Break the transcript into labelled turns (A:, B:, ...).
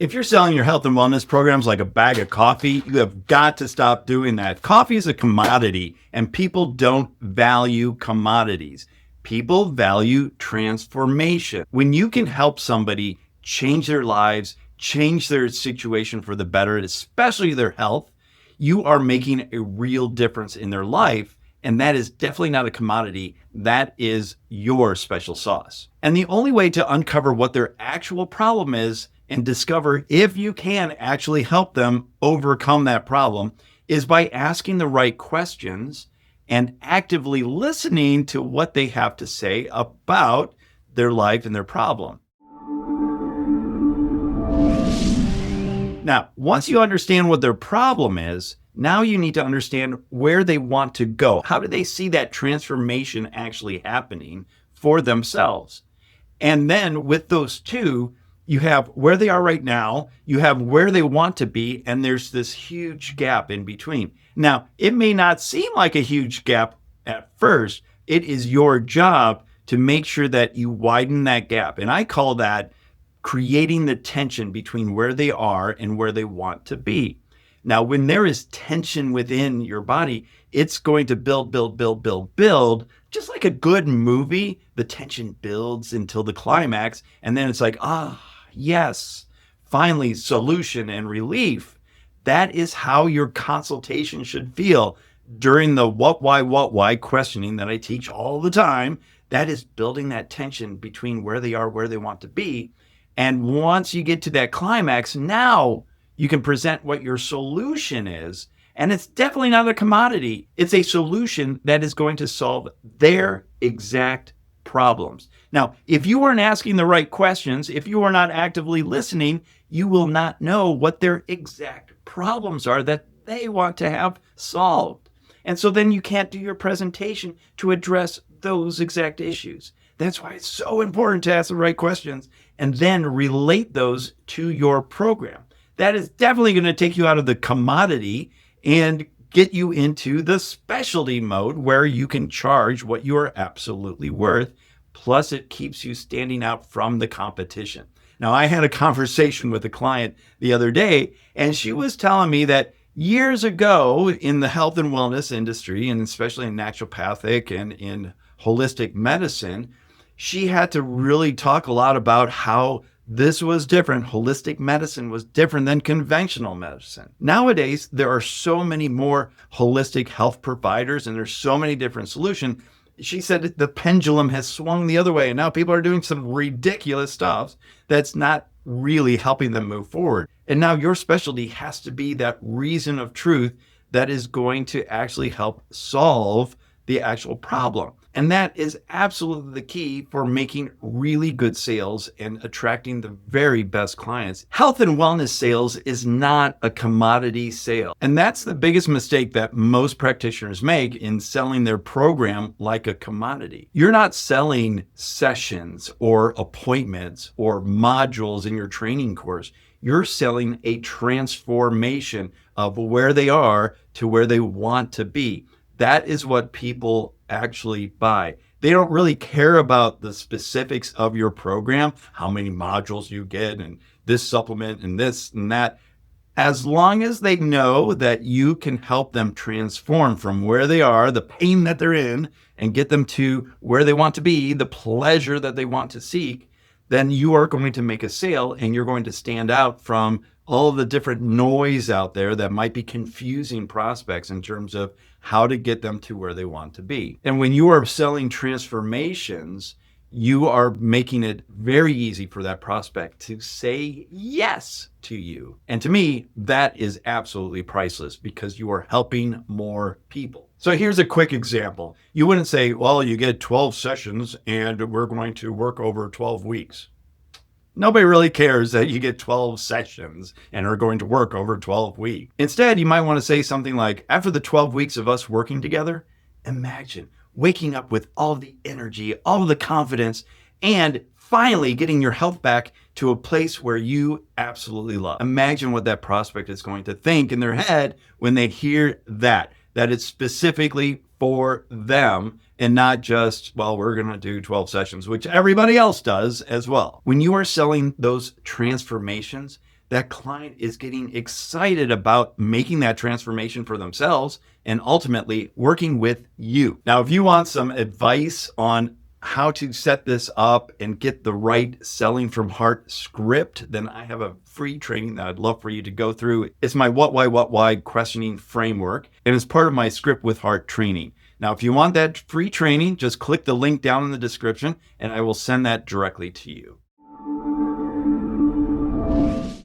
A: If you're selling your health and wellness programs like a bag of coffee, you have got to stop doing that. Coffee is a commodity, and people don't value commodities. People value transformation. When you can help somebody change their lives, change their situation for the better, especially their health, you are making a real difference in their life. And that is definitely not a commodity. That is your special sauce. And the only way to uncover what their actual problem is and discover if you can actually help them overcome that problem is by asking the right questions and actively listening to what they have to say about their life and their problem. Now, once you understand what their problem is, now you need to understand where they want to go. How do they see that transformation actually happening for themselves? And then with those two, you have where they are right now, you have where they want to be, and there's this huge gap in between. Now, it may not seem like a huge gap at first. It is your job to make sure that you widen that gap. And I call that creating the tension between where they are and where they want to be. Now, when there is tension within your body, it's going to build, just like a good movie. The tension builds until the climax, and then it's like, yes, finally, solution and relief. That is how your consultation should feel during the what, why questioning that I teach all the time. That is building that tension between where they are, where they want to be. And once you get to that climax, now you can present what your solution is. And it's definitely not a commodity. It's a solution that is going to solve their exact problems. Now, if you aren't asking the right questions, if you are not actively listening, you will not know what their exact problems are that they want to have solved. And so then you can't do your presentation to address those exact issues. That's why it's so important to ask the right questions and then relate those to your program. That is definitely going to take you out of the commodity and get you into the specialty mode where you can charge what you are absolutely worth. Plus, it keeps you standing out from the competition. Now, I had a conversation with a client the other day, and she was telling me that years ago in the health and wellness industry, and especially in naturopathic and in holistic medicine, she had to really talk a lot about how this was different. Holistic medicine was different than conventional medicine. Nowadays, there are so many more holistic health providers and there's so many different solutions. She said the pendulum has swung the other way and now people are doing some ridiculous stuff that's not really helping them move forward. And now your specialty has to be that reason of truth that is going to actually help solve the actual problem. And that is absolutely the key for making really good sales and attracting the very best clients. Health and wellness sales is not a commodity sale. And that's the biggest mistake that most practitioners make in selling their program like a commodity. You're not selling sessions or appointments or modules in your training course. You're selling a transformation of where they are to where they want to be. That is what people actually buy. They don't really care about the specifics of your program, how many modules you get and this supplement and this and that. As long as they know that you can help them transform from where they are, the pain that they're in, and get them to where they want to be, the pleasure that they want to seek, then you are going to make a sale and you're going to stand out from all the different noise out there that might be confusing prospects in terms of how to get them to where they want to be. And when you are selling transformations, you are making it very easy for that prospect to say yes to you. And to me, that is absolutely priceless because you are helping more people. So here's a quick example. You wouldn't say, well, you get 12 sessions and we're going to work over 12 weeks. Nobody really cares that you get 12 sessions and are going to work over 12 weeks. Instead, you might want to say something like, after the 12 weeks of us working together, imagine waking up with all the energy, all the confidence, and finally getting your health back to a place where you absolutely love. Imagine what that prospect is going to think in their head when they hear that it's specifically for them and not just, well, we're going to do 12 sessions, which everybody else does as well. When you are selling those transformations, that client is getting excited about making that transformation for themselves and ultimately working with you. Now, if you want some advice on how to set this up and get the right Selling from Heart script, then I have a free training that I'd love for you to go through. It's my what, why questioning framework, and it's part of my Script with Heart training. Now, if you want that free training, just click the link down in the description and I will send that directly to you.